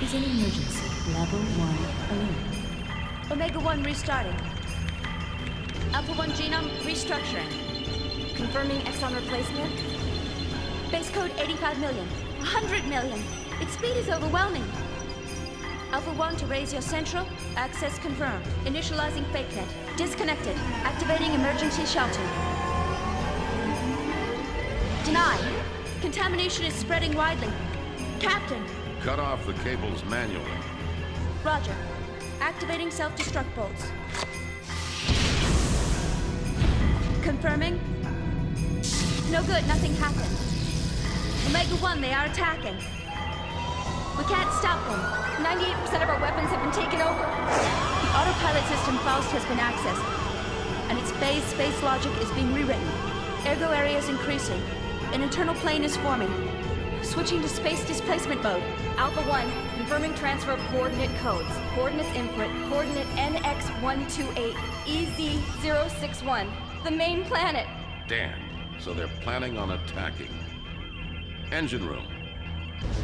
is an emergency. Level 1 alert. Omega-1 restarting. Alpha-1 genome restructuring. Confirming exon replacement. Base code 85 million. 100 million. Its speed is overwhelming. Alpha-1 to raise your central. Access confirmed. Initializing fake net. Disconnected. Activating emergency shelter. Denied. Contamination is spreading widely. Captain. Cut off the cables manually. Roger. Activating self-destruct bolts. Confirming. No good, nothing happened. Omega-1, they are attacking. We can't stop them. 98% of our weapons have been taken over. The autopilot system Faust has been accessed, and its phase space logic is being rewritten. Ergo area is increasing. An internal plane is forming. Switching to space displacement mode. Alpha-1, confirming transfer of coordinate codes. Coordinates input, coordinate NX128, EZ061. The main planet. Damn. So they're planning on attacking. Engine room.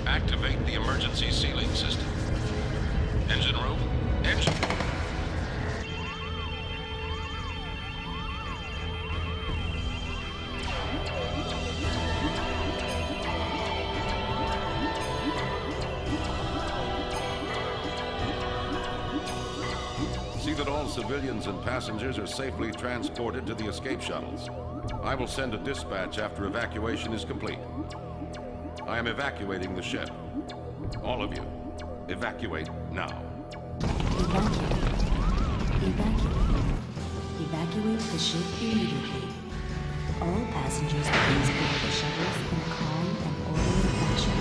Activate the emergency sealing system. Engine room. Engine. See that all civilians and passengers are safely transported to the escape shuttles. I will send a dispatch after evacuation is complete. I am evacuating the ship. All of you, evacuate now. Evacuate. Evacuate. Evacuate the ship immediately. All passengers please board the shuttles in a calm and orderly fashion.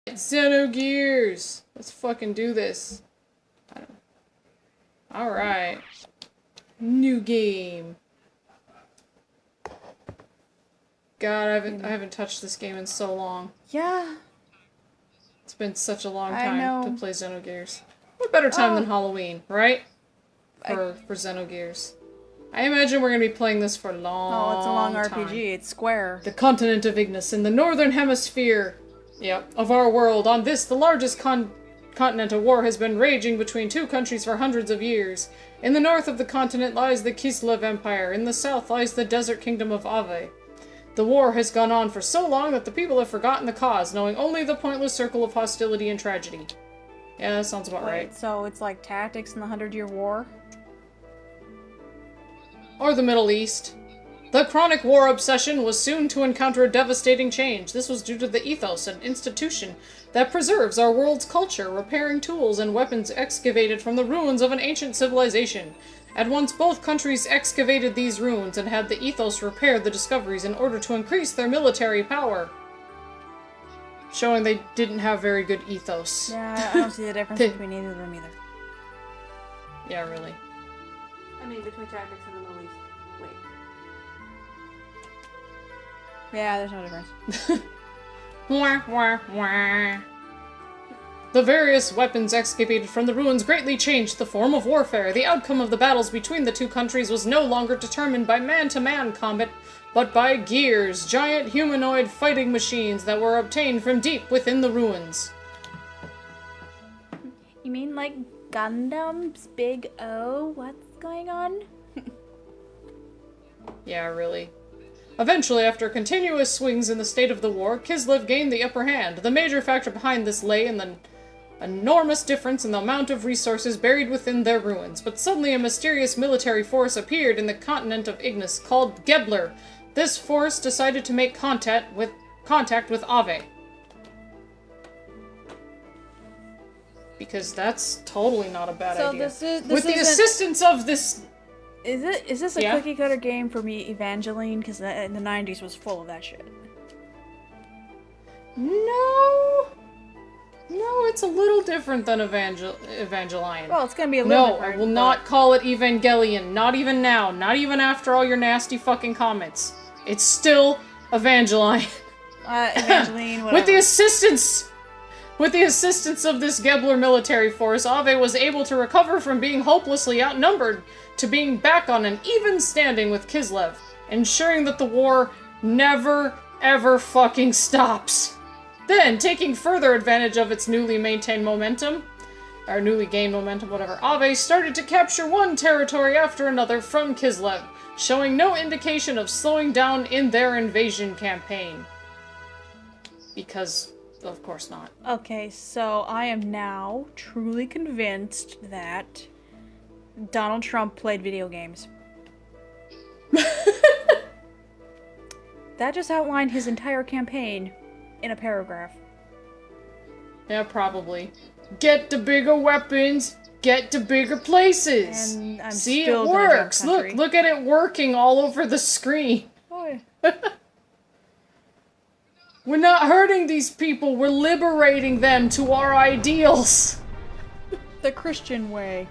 Xenogears! Let's fucking do this. Alright. New game. God, I haven't touched this game in so long. Yeah. It's been such a long I time know. to play Xenogears. What better time than Halloween, right? For Xenogears. I imagine we're gonna be playing this for a long time. Oh, it's a long RPG. It's square. The continent of Ignis in the northern hemisphere. Yep, of our world. On this, the largest continental war has been raging between two countries for hundreds of years. In the north of the continent lies the Kislev Empire. In the south lies the desert kingdom of Ave. The war has gone on for so long that the people have forgotten the cause, knowing only the pointless circle of hostility and tragedy. Yeah, that sounds about right. So it's like tactics in the 100-Year War? Or the Middle East. The chronic war obsession was soon to encounter a devastating change. This was due to the ethos, an institution that preserves our world's culture, repairing tools and weapons excavated from the ruins of an ancient civilization. At once, both countries excavated these ruins and had the ethos repair the discoveries in order to increase their military power. Showing they didn't have very good ethos. Yeah, I don't see the difference between either of them either. Yeah, really. I mean, between tactics and the Middle East. Wait. Yeah, there's no difference. Wah, wah, wah. The various weapons excavated from the ruins greatly changed the form of warfare. The outcome of the battles between the two countries was no longer determined by man-to-man combat, but by gears, giant humanoid fighting machines that were obtained from deep within the ruins. You mean like Gundam's Big O? What's going on? Yeah, really. Eventually, after continuous swings in the state of the war, Kislev gained the upper hand. The major factor behind this lay in the enormous difference in the amount of resources buried within their ruins. But suddenly a mysterious military force appeared in the continent of Ignis called Gebler. This force decided to make contact with Ave. Because that's totally not a bad idea. With the assistance of this... Is this a Yeah? cookie cutter game for me, Evangeline? Because in the 90s was full of that shit. No, it's a little different than Evangeline. Well, it's gonna be a little No, different. I will not call it Evangelion. Not even now. Not even after all your nasty fucking comments. It's still Evangeline. Evangeline, whatever. With the assistance of this Gebler military force, Ave was able to recover from being hopelessly outnumbered to being back on an even standing with Kislev, ensuring that the war never, ever fucking stops. Then, taking further advantage of its newly gained momentum, Ave started to capture one territory after another from Kislev, showing no indication of slowing down in their invasion campaign. Because, of course not. Okay, so I am now truly convinced that Donald Trump played video games. That just outlined his entire campaign in a paragraph. Yeah, probably. Get the bigger weapons, get to bigger places. And I'm See, still it gonna works. jump country. Look at it working all over the screen. Boy. We're not hurting these people, we're liberating them to our ideals. The Christian way.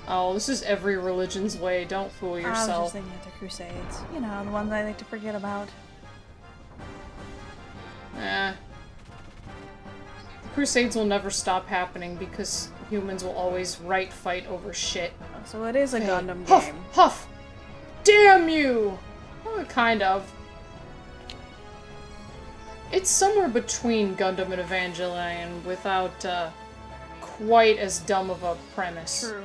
Oh, this is every religion's way, don't fool I was yourself. just thinking of the Crusades. You know, the ones I like to forget about. The Crusades will never stop happening because humans will always fight over shit. So it is a Gundam Huff! game. Huff! Damn you! Well, kind of. It's somewhere between Gundam and Evangelion without, quite as dumb of a premise. True.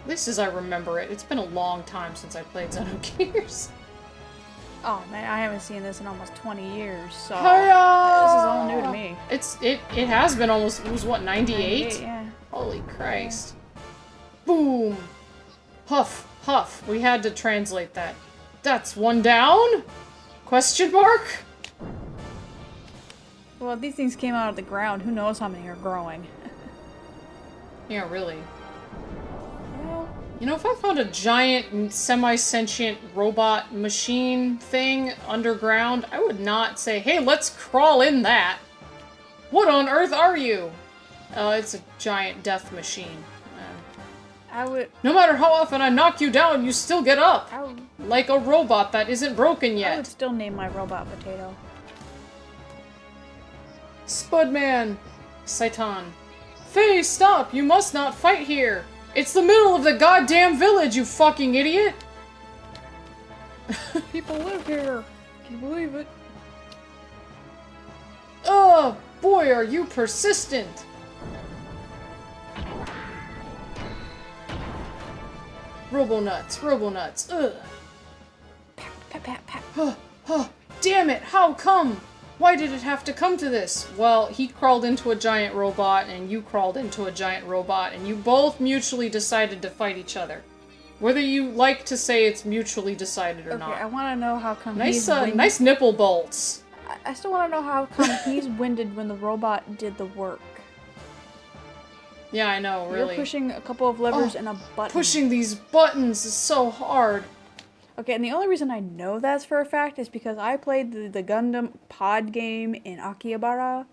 At least as I remember it. It's been a long time since I played Xenogears. Oh man, I haven't seen this in almost 20 years, so Hiya! this is all new to me. It has been almost, it was what, 98? Yeah. Holy Christ. Boom! Huff, huff. We had to translate that. That's one down? Question mark? Well, if these things came out of the ground, who knows how many are growing. Yeah, really. Well, You know, if I found a giant, semi-sentient robot machine thing underground, I would not say, hey, let's crawl in that. What on earth are you? It's a giant death machine. I would... No matter how often I knock you down, you still get up. I would, Like a robot that isn't broken I would yet. still name my robot Potato. Spudman! Saitan. Faye, stop! You must not fight here! It's the middle of the goddamn village, you fucking idiot! People live here. Can you believe it? Oh, boy, are you persistent! Robonuts, ugh. Pat, pat, pat. Oh, damn it, how come? Why did it have to come to this? Well, he crawled into a giant robot, and you crawled into a giant robot, and you both mutually decided to fight each other. Whether you like to say it's mutually decided or Okay, I not. want to know how come Nice, he's winded. nice nipple bolts. I still want to know how come he's winded when the robot did the work. Yeah, I know, really. You're pushing a couple of levers and a button. Pushing these buttons is so hard. Okay, and the only reason I know that's for a fact is because I played the Gundam pod game in Akihabara,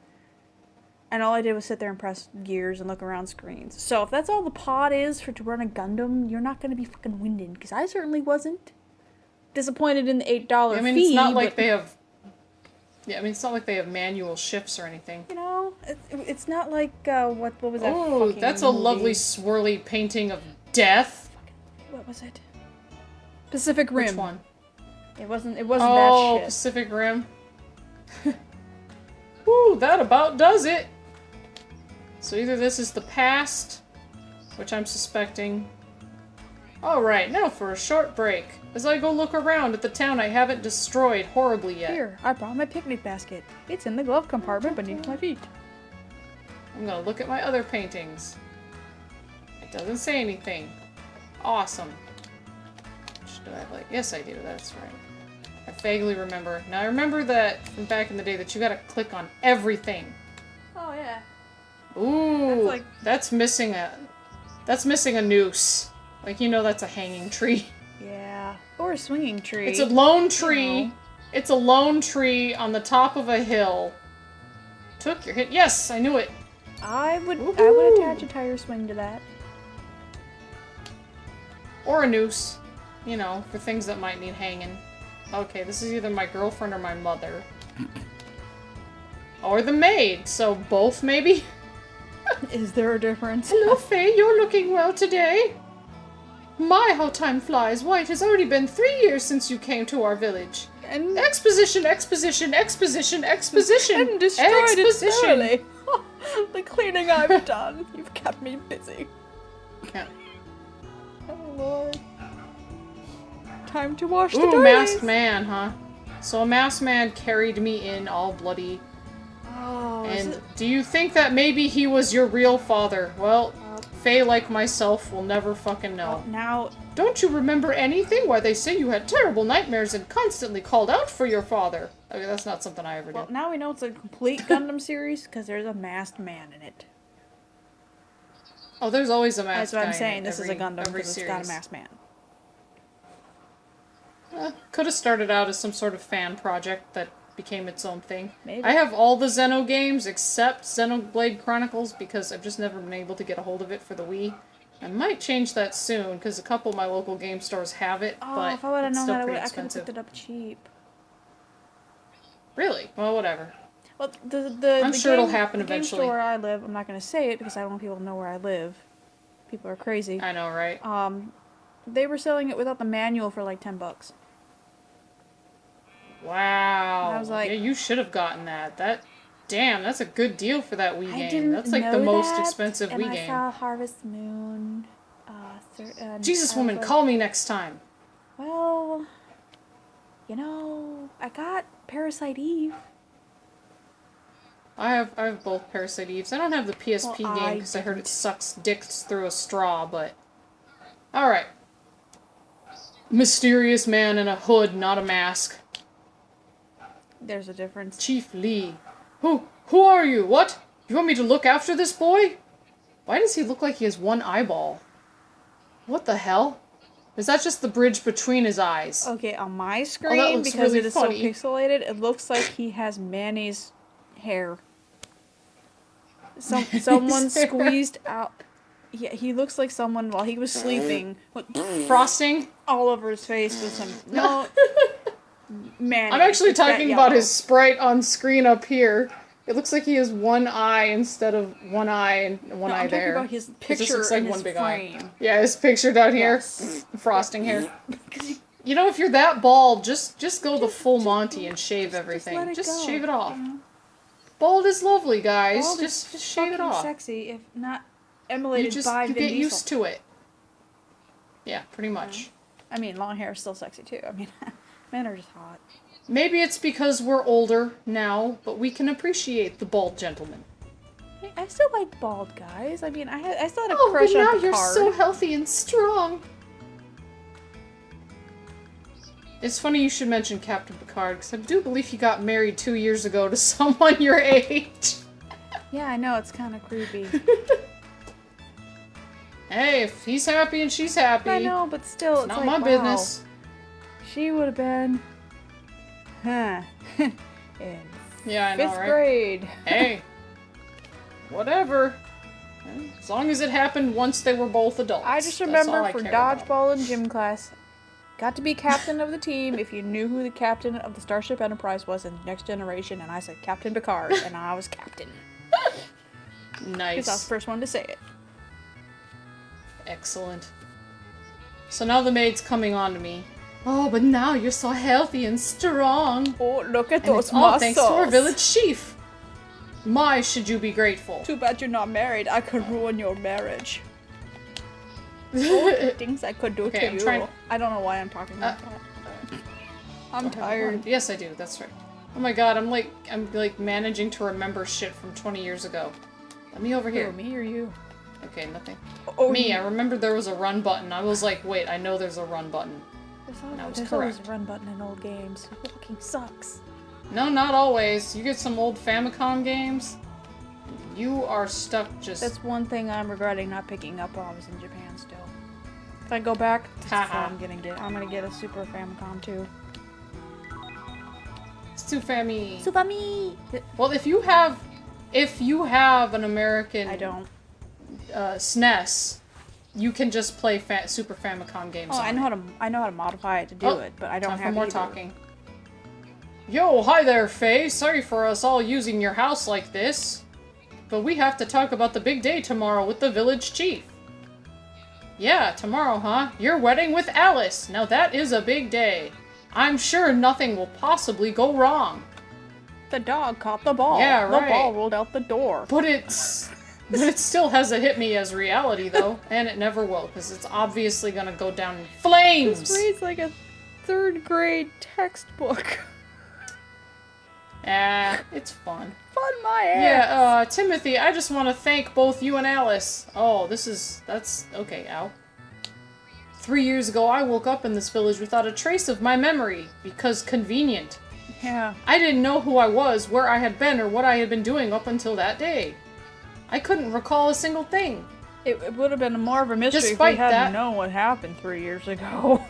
and all I did was sit there and press gears and look around screens. So if that's all the pod is to run a Gundam, you're not gonna be fucking winded, because I certainly wasn't. Disappointed in the $8 I mean, fee, it's not like but, they have... Yeah, I mean, it's not like they have manual shifts or anything. you know, it's not like, what was that Oh, fucking that's a movie? lovely swirly painting of death. What was it? Pacific Rim. Which one? It wasn't Oh, that shit. Pacific Rim. Woo, that about does it. So either this is the past, which I'm suspecting. Alright, now for a short break, as I go look around at the town I haven't destroyed horribly yet. Here, I brought my picnic basket. It's in the glove compartment beneath my feet. I'm gonna look at my other paintings. It doesn't say anything. Awesome. Do I have, like, yes I do, that's right. I vaguely remember. Now I remember that from back in the day that you gotta click on everything. Oh yeah. Ooh, That's like- that's missing a noose. Like, you know that's a hanging tree. Yeah. Or a swinging tree. It's a lone tree. You know. It's a lone tree on the top of a hill. Took your hit. Yes, I knew it. I would Woohoo! attach a tire swing to that. Or a noose. You know, for things that might need hanging. Okay, this is either my girlfriend or my mother. Or the maid, so both maybe? Is there a difference? Hello, Faye, you're looking well today. My, how time flies. Why, it has already been 3 years since you came to our village. And Exposition, exposition, exposition, exposition, and destroyed exposition. it thoroughly. The cleaning I've done. You've kept me busy. Yeah. Oh lord. Time to wash the Ooh, doilies. masked man, huh? So a masked man carried me in all bloody. Oh, And do you think that maybe he was your real father? Well, Faye, like myself, will never fucking know. now Don't you remember anything? Why, they say you had terrible nightmares and constantly called out for your father. Okay, that's not something I ever did. now we know it's a complete Gundam series because there's a masked man in it. Oh, there's always a masked That's what guy I'm in saying. This is a every Gundam because it's series. got a masked man. Could have started out as some sort of fan project that became its own thing. Maybe. I have all the Xeno games except Xenoblade Chronicles because I've just never been able to get a hold of it for the Wii. I might change that soon because a couple of my local game stores have it, Oh, but if I would have it's known still that, pretty I could have expensive. picked it up cheap. Really? Well, whatever. Well, the I'm sure it'll happen the eventually. Game store where I live, I'm not going to say it because I don't want people to know where I live. People are crazy. I know, right? They were selling it without the manual for like $10. Wow. I was like- yeah, you should have gotten that. Damn, that's a good deal for that Wii I game. didn't That's like know the most that, expensive and Wii I game. saw Harvest Moon. Jesus, I was woman, like, call me next time. Well, you know, I got Parasite Eve. I have both Parasite Eves. I don't have the PSP Well, game I because I heard it didn't. sucks dicks through a straw, but... Alright. Mysterious man in a hood, not a mask. There's a difference. Chief Lee. Who are you? What? You want me to look after this boy? Why does he look like he has one eyeball? What the hell? Is that just the bridge between his eyes? Okay, on my screen, looks because really it is funny. so pixelated, it looks like he has mayonnaise hair. Someone hair. squeezed out. Yeah, he looks like someone while he was sleeping went Frosting? all over his face with some mayonnaise. I'm actually It's that talking about yellow. his sprite on screen up here. It looks like he has one eye instead of one eye and one No, eye I'm talking there. about his It picture just looks like in one his big frame. eye. Yeah, his picture down here. Yes. Frosting here. You know, if you're that bald, just go the full Monty and shave everything. let it Just go, shave it off. you know? Bald is lovely, guys. Bald just is shave it fucking off. sexy, if not You emulated just by you Vin get Diesel. used to it. Yeah, pretty much. I mean, long hair is still sexy too. I mean, men are just hot. Maybe it's because we're older now, but we can appreciate the bald gentleman. I still like bald guys. I mean, I still had a Oh, crush but now on you're Picard. so healthy and strong. It's funny you should mention Captain Picard, because I do believe he got married 2 years ago to someone your age. Yeah, I know, it's kind of creepy. Hey, if he's happy and she's happy. I know, but still, it's not like, my wow. business. She would have been... Huh. In Yeah, I know, 5th right? grade. Hey. Whatever. As long as it happened once they were both adults. I just That's remember all I for care about. dodgeball in gym class, got to be captain of the team if you knew who the captain of the Starship Enterprise was in Next Generation, and I said Captain Picard, and I was captain. Nice. Because I was the first one to say it. Excellent. So now the maid's coming on to me. Oh, but now you're so healthy and strong. Oh, look at And those it's all muscles. thanks to our village chief. My, should you be grateful. Too bad you're not married. I could ruin your marriage. Things I could do Okay, to I'm you. trying- I don't know why I'm talking like that. I'm tired. Yes, I do. That's right. Oh my god, I'm like managing to remember shit from 20 years ago. Let me over here. Who, me or you? Okay, nothing. Oh, Me, you. I remember there was a run button. I was like, wait, I know there's a run button. There's always a run button in old games. It fucking sucks. No, not always. You get some old Famicom games, you are stuck just... That's one thing I'm regretting not picking up while I was in Japan still. If I go back, that's what I'm gonna get a Super Famicom too. Sufami. Sufami! Well, if you have an American... I don't. SNES, you can just play Super Famicom games. Oh, on I know how to modify it to do it, but I don't time have for more either. talking. Yo, hi there, Faye. Sorry for us all using your house like this, but we have to talk about the big day tomorrow with the village chief. Yeah, tomorrow, huh? Your wedding with Alice. Now that is a big day. I'm sure nothing will possibly go wrong. The dog caught the ball. Yeah, right. The ball rolled out the door. But it still hasn't hit me as reality, though. And it never will, because it's obviously gonna go down in flames! This reads like a 3rd grade textbook. It's fun. Fun my ass! Yeah, Timothy, I just want to thank both you and Alice. Oh, that's... Okay, ow. 3 years ago, I woke up in this village without a trace of my memory, because convenient. Yeah. I didn't know who I was, where I had been, or what I had been doing up until that day. I couldn't recall a single thing. It would have been more of a mystery Despite if we hadn't that- known what happened 3 years ago.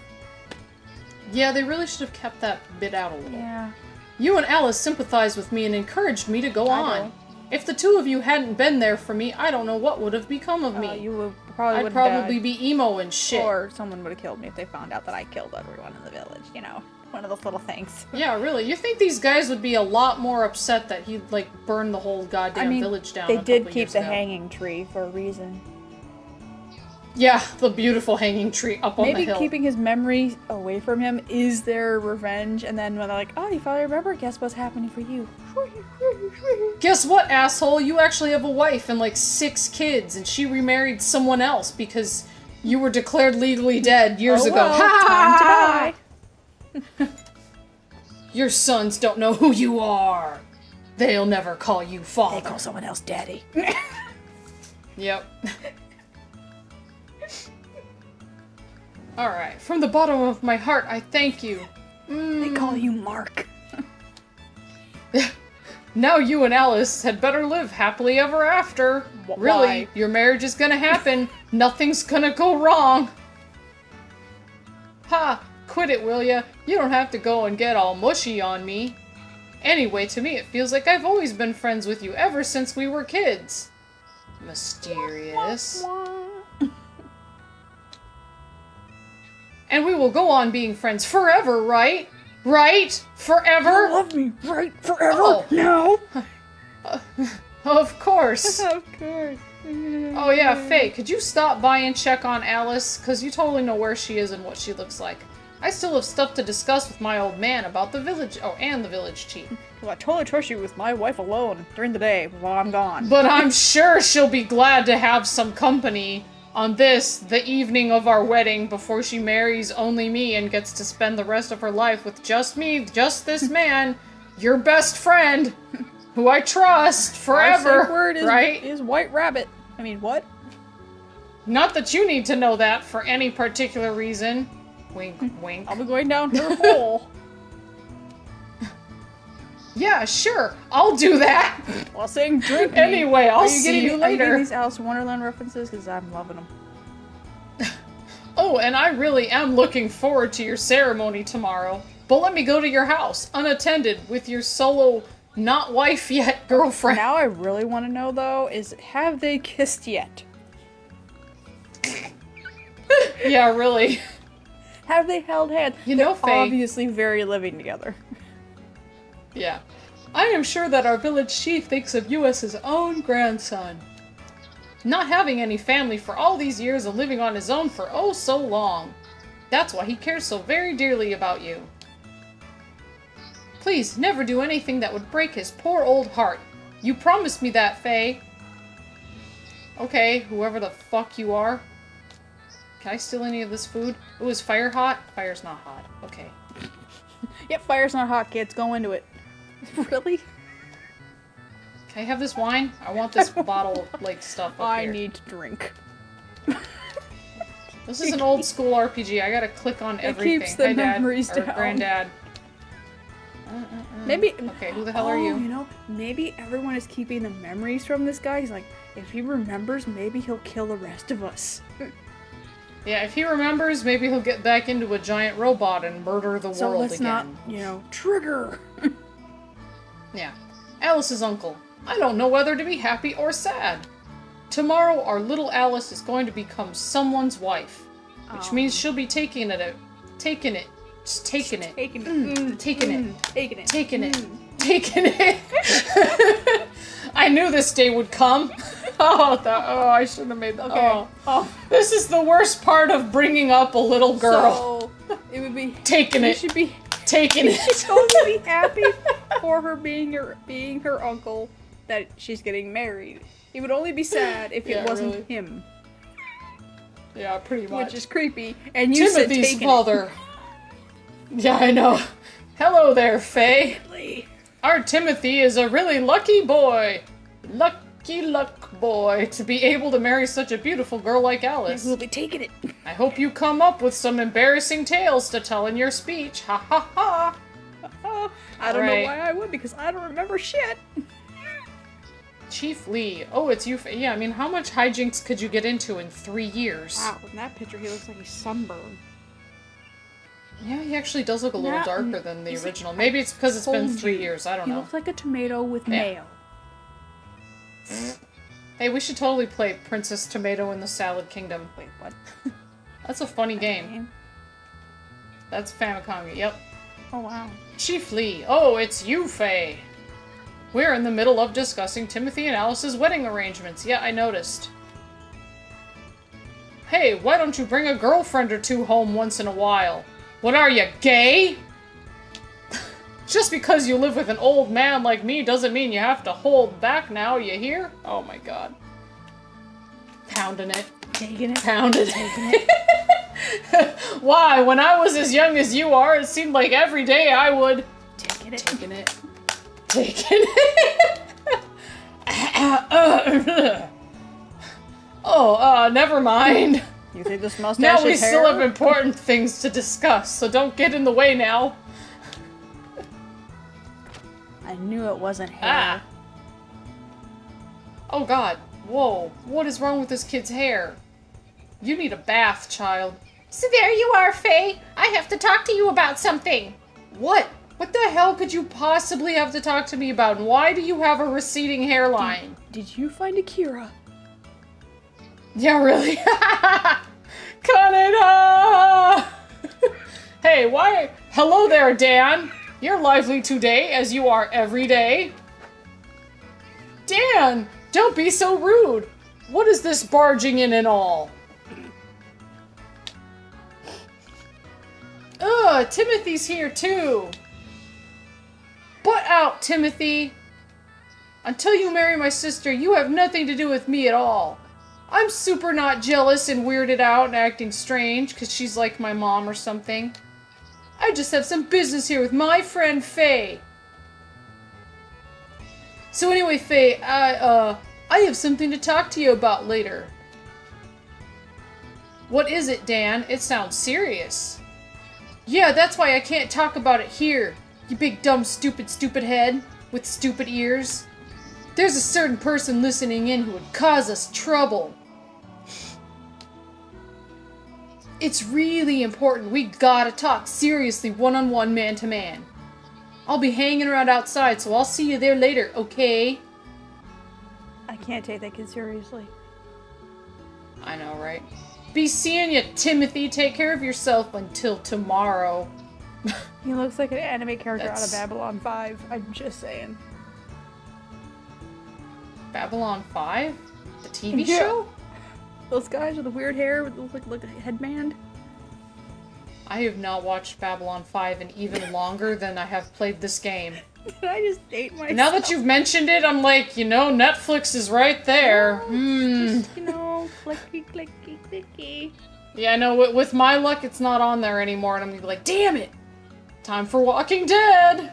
Yeah, they really should have kept that bit out a little. Yeah. You and Alice sympathized with me and encouraged me to go on. know. If the two of you hadn't been there for me, I don't know what would have become of me. You would probably I'd would probably be emo and shit. Or someone would have killed me if they found out that I killed everyone in the village, you know? One of those little things. Yeah, really. You think these guys would be a lot more upset that he'd, like, burn the whole goddamn village down they a did couple keep years the ago. hanging tree for a reason. Yeah, the beautiful hanging tree up on the Maybe hill. keeping his memory away from him is their revenge, and then when they're like, oh, you finally remember, guess what's happening for you? Guess what, asshole? You actually have a wife and, like, 6 kids, and she remarried someone else because you were declared legally dead years Oh, ago. well, Ha! time to die. Your sons don't know who you are. They'll never call you father. They call someone else daddy. Yep. Alright, from the bottom of my heart, I thank you. They call you Mark. Now you and Alice had better live happily ever after. Really, why? your marriage is gonna happen. Nothing's gonna go wrong. Ha! Quit it, will ya? You don't have to go and get all mushy on me. Anyway, to me it feels like I've always been friends with you ever since we were kids. Mysterious. And we will go on being friends forever, right? Right? Forever? Love me, right? Forever? Oh. No. Of course. Of course. Oh yeah, Faye, could you stop by and check on Alice? Because you totally know where she is and what she looks like. I still have stuff to discuss with my old man about the village- and the village chief. Well, I totally trust you with my wife alone during the day while I'm gone. But I'm sure she'll be glad to have some company on this, the evening of our wedding, before she marries only me and gets to spend the rest of her life with just me, just this man, your best friend, who I trust forever, Our safe word is, right? is White Rabbit. I mean, what? Not that you need to know that for any particular reason. Wink, wink. I'll be going down her hole. Yeah, sure. I'll do that. While saying drink me. Anyway, I'll Are you see getting, you Are you getting later. these Alice in Wonderland references? Because I'm loving them. Oh, and I really am looking forward to your ceremony tomorrow. But let me go to your house, unattended, with your solo, not wife yet, girlfriend. Now I really want to know, though, is have they kissed yet? Yeah, really. Have they held hands? You know, They're Faye. obviously very living together. Yeah. I am sure that our village chief thinks of you as his own grandson. Not having any family for all these years and living on his own for oh so long. That's why he cares so very dearly about you. Please, never do anything that would break his poor old heart. You promised me that, Faye. Okay, whoever the fuck you are. Can I steal any of this food? Ooh, is fire hot? Fire's not hot. Okay. Yep, fire's not hot, kids. Go into it. Really? Can I have this wine? I want this bottle of, like, stuff up I here. need to drink. This is an old school RPG. I gotta click on everything. keeps the Hi, Dad. memories Or down. Granddad. Maybe. Okay, who the hell are you? You know, maybe everyone is keeping the memories from this guy. He's like, if he remembers, maybe he'll kill the rest of us. Yeah, if he remembers, maybe he'll get back into a giant robot and murder the So world let's again. not, trigger. Yeah. Alice's uncle. I don't know whether to be happy or sad. Tomorrow, our little Alice is going to become someone's wife. Which means she'll be taking it. Taking it. Taking it. Taking it. Taking it. Taking it. Taking it. I knew this day would come. I shouldn't have made that. Okay. Oh. This is the worst part of bringing up a little girl. So, it would be... Taking You it. should be... Taking You it. should totally be happy for her being her uncle that she's getting married. He would only be sad if Yeah, it wasn't really. him, Yeah, pretty much. which is creepy. And you said Timothy's taking father. Yeah, I know. Hello there, Faye. it. Our Timothy is a really lucky boy. Lucky luck boy to be able to marry such a beautiful girl like Alice. We'll be taking it. I hope you come up with some embarrassing tales to tell in your speech. Ha ha ha. I don't know Right. why I would, because I don't remember shit. Chief Lee. Oh, it's you. Yeah, I mean, how much hijinks could you get into in 3 years? Wow, in that picture he looks like he's sunburned. Yeah, he actually does look a little Nah, darker than the you see, original. Maybe it's because it's been told 3 you. years. I don't He know. looks like a tomato with Yeah. mayo. Hey, we should totally play Princess Tomato in the Salad Kingdom. Wait, what? That's a funny game. That's Famicom. Yep. Oh wow. Chief Lee. Oh, it's you, Faye. We're in the middle of discussing Timothy and Alice's wedding arrangements. Yeah, I noticed. Hey, why don't you bring a girlfriend or two home once in a while? What are you, gay? Just because you live with an old man like me doesn't mean you have to hold back now, you hear? Oh my god. Pounding it. Taking it. Pounding it. Why? When I was as young as you are, it seemed like every day I would... Taking it. Taking it. Taking it. Never mind. You think this mustache Now we is hair? still have important things to discuss, so don't get in the way now. I knew it wasn't hair. Ah. Oh god. Whoa. What is wrong with this kid's hair? You need a bath, child. So there you are, Faye. I have to talk to you about something. What? What the hell could you possibly have to talk to me about? And why do you have a receding hairline? Did you find Akira? Yeah, really? Kaneda! Hey, why? Hello there, Dan. You're lively today, as you are every day. Dan, don't be so rude. What is this barging in and all? Ugh, Timothy's here too. Butt out, Timothy. Until you marry my sister, you have nothing to do with me at all. I'm super not jealous and weirded out and acting strange because she's like my mom or something. I just have some business here with my friend Faye. So anyway, Faye, I have something to talk to you about later. What is it, Dan? It sounds serious. Yeah, that's why I can't talk about it here. You big dumb stupid head with stupid ears. There's a certain person listening in who would cause us trouble. It's really important. We gotta talk seriously, one-on-one, man-to-man. I'll be hanging around outside, so I'll see you there later, okay? I can't take that kid seriously. I know, right? Be seeing you, Timothy. Take care of yourself until tomorrow. He looks like an anime character out of That's- Babylon 5. I'm just saying. Babylon 5? The TV Yeah. show? Those guys with the weird hair with like a headband. I have not watched Babylon 5 in even longer than I have played this game. I just hate myself. Now that you've mentioned it, I'm like, you know, Netflix is right there. Just, clicky, clicky, clicky. Yeah, I know, with my luck, it's not on there anymore, and I'm gonna be like, damn it! Time for Walking Dead!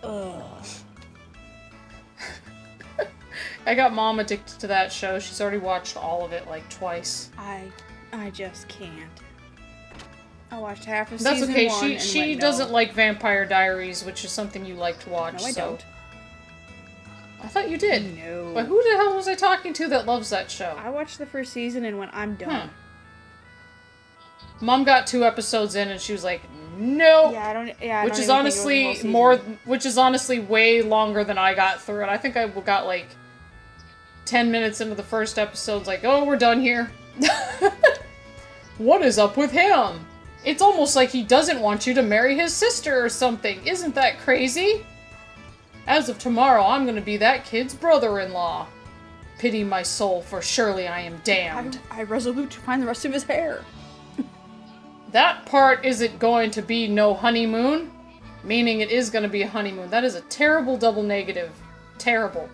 Ugh. I got Mom addicted to that show. She's already watched all of it, like, twice. I just can't. I watched half of That's season okay, 1 and she went, doesn't no. like Vampire Diaries, which is something you like to watch, No, I so... don't. I thought you did. No. But who the hell was I talking to that loves that show? I watched the first season and went, I'm done. Mom got 2 episodes in and she was like, nope. Yeah, I don't which even is think it was honestly the whole season. which is honestly way longer than I got through it. I think I got like 10 minutes into the first episode, like, oh, we're done here. What is up with him? It's almost like he doesn't want you to marry his sister or something. Isn't that crazy? As of tomorrow, I'm gonna be that kid's brother-in-law. Pity my soul, for surely I am damned. I resolute to find the rest of his hair. That part isn't going to be no honeymoon, meaning it is going to be a honeymoon. That is a terrible double negative. Terrible.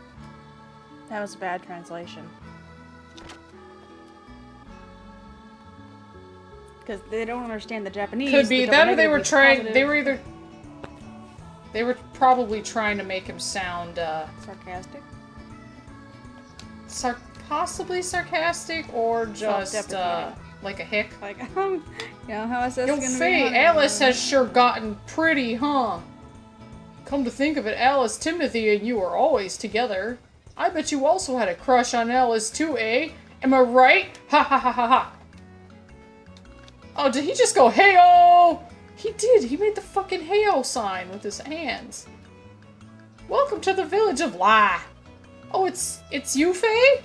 That was a bad translation. Because they don't understand the Japanese. Could be the that, or double they were negative was trying. positive. They were probably trying to make him sound Sarcastic? possibly sarcastic, or just Self-deprecating. like a hick. Like, you know, how is this Yo, gonna be Faye, honey? Alice has sure gotten pretty, huh? Come to think of it, Alice, Timothy, and you are always together. I bet you also had a crush on Alice too, eh? Am I right? Ha ha ha ha ha. Oh, did he just go, hey-oh? He did. He made the fucking hey-oh sign with his hands. Welcome to the village of Lai. Oh, it's you, Faye?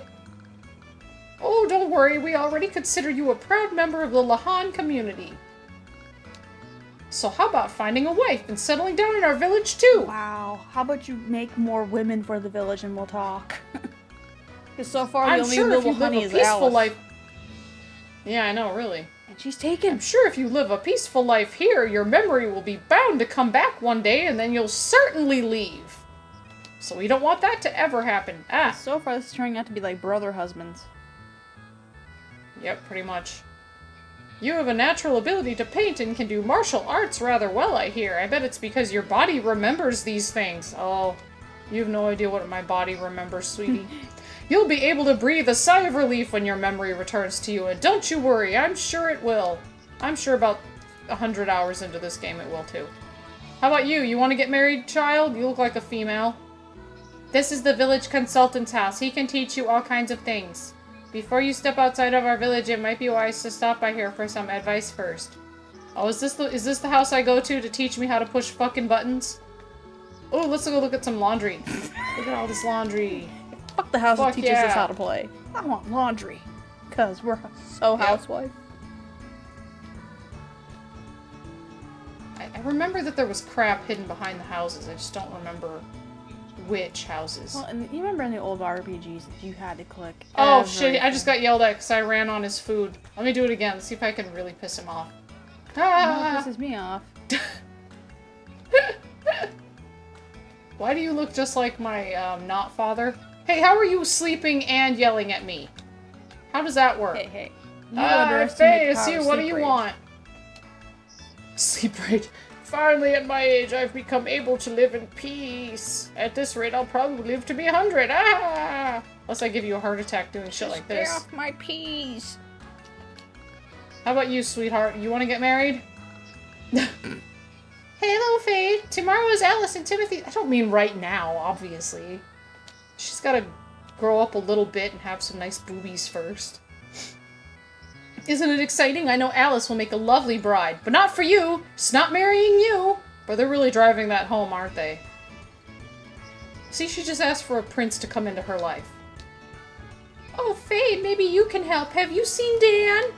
Oh, don't worry. We already consider you a proud member of the Lahan community. So how about finding a wife and settling down in our village too? Wow. How about you make more women for the village and we'll talk? Because so far the I'm only sure if little you live honey a is peaceful Alice. life... Yeah, I know, really. And she's taken. I'm sure if you live a peaceful life here, your memory will be bound to come back one day and then you'll certainly leave. So we don't want that to ever happen. Ah, So far this is turning out to be like brother husbands. yep, pretty much. You have a natural ability to paint and can do martial arts rather well, I hear. I bet it's because your body remembers these things. Oh, you have no idea what my body remembers, sweetie. You'll be able to breathe a sigh of relief when your memory returns to you, and don't you worry, I'm sure it will. I'm sure about 100 hours into this game it will too. How about you? You want to get married, child? You look like a female. This is the village consultant's house. He can teach you all kinds of things. Before you step outside of our village, it might be wise to stop by here for some advice first. Oh, is this the house I go to teach me how to push fucking buttons? Oh, let's go look at some laundry. Look at all this laundry. Fuck the house that Fuck teaches yeah. us how to play. I want laundry. Because we're so housewife. I remember that there was crap hidden behind the houses. I just don't remember which houses. Well, and you remember in the old RPGs that you had to click Oh shit, I everything. just got yelled at because I ran on his food. Let me do it again. See if I can really piss him off. No, Ah! it pisses me off. Why do you look just like my, not father? Hey, how are you sleeping and yelling at me? How does that work? Hey. You Ah, underestimate Faye, the it's power you. of What do sleep you rage. want? Sleep rage. Finally, at my age, I've become able to live in peace. At this rate, I'll probably live to be 100. Ah! Unless I give you a heart attack doing shit like Stay this. off my peas. How about you, sweetheart? You want to get married? Hello, Faye. Tomorrow is Alice and Timothy. I don't mean right now, obviously. She's gotta grow up a little bit and have some nice boobies first. Isn't it exciting? I know Alice will make a lovely bride, but not for you. She's not marrying you. But they're really driving that home, aren't they? See, she just asked for a prince to come into her life. Oh, Faye, maybe you can help. Have you seen Dan?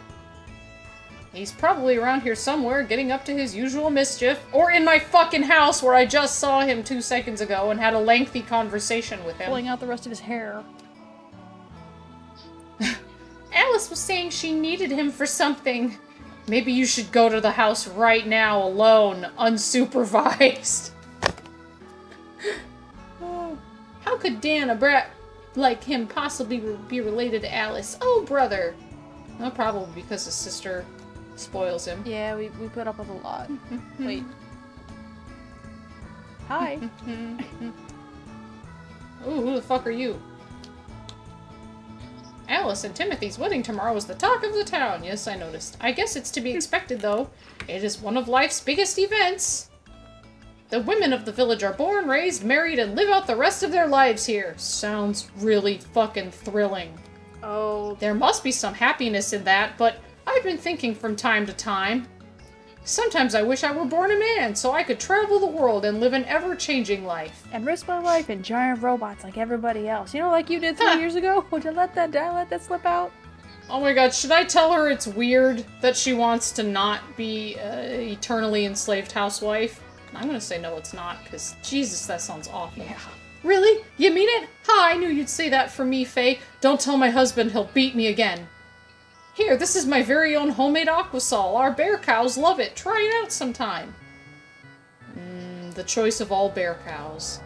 He's probably around here somewhere, getting up to his usual mischief. Or in my fucking house, where I just saw him 2 seconds ago and had a lengthy conversation with him. Pulling out the rest of his hair. Alice was saying she needed him for something. Maybe you should go to the house right now, alone, unsupervised. How could Dan, a brat like him, possibly be related to Alice? Oh, brother. Well, probably because his sister spoils him. Yeah, we put up with a lot. Wait. Hi. Ooh, who the fuck are you? Alice and Timothy's wedding tomorrow is the talk of the town. Yes, I noticed. I guess it's to be expected, though. It is one of life's biggest events. The women of the village are born, raised, married, and live out the rest of their lives here. Sounds really fucking thrilling. Oh. There must be some happiness in that, but I've been thinking from time to time. Sometimes I wish I were born a man, so I could travel the world and live an ever-changing life. And risk my life in giant robots like everybody else. You know, like you did 3 years ago? Would you let that slip out? Oh my god, should I tell her it's weird that she wants to not be an eternally enslaved housewife? I'm gonna say no, it's not, because Jesus, that sounds awful. Yeah. Really? You mean it? Ha, I knew you'd say that for me, Faye. Don't tell my husband, he'll beat me again. Here, this is my very own homemade aquasol. Our bear cows love it. Try it out sometime. The choice of all bear cows.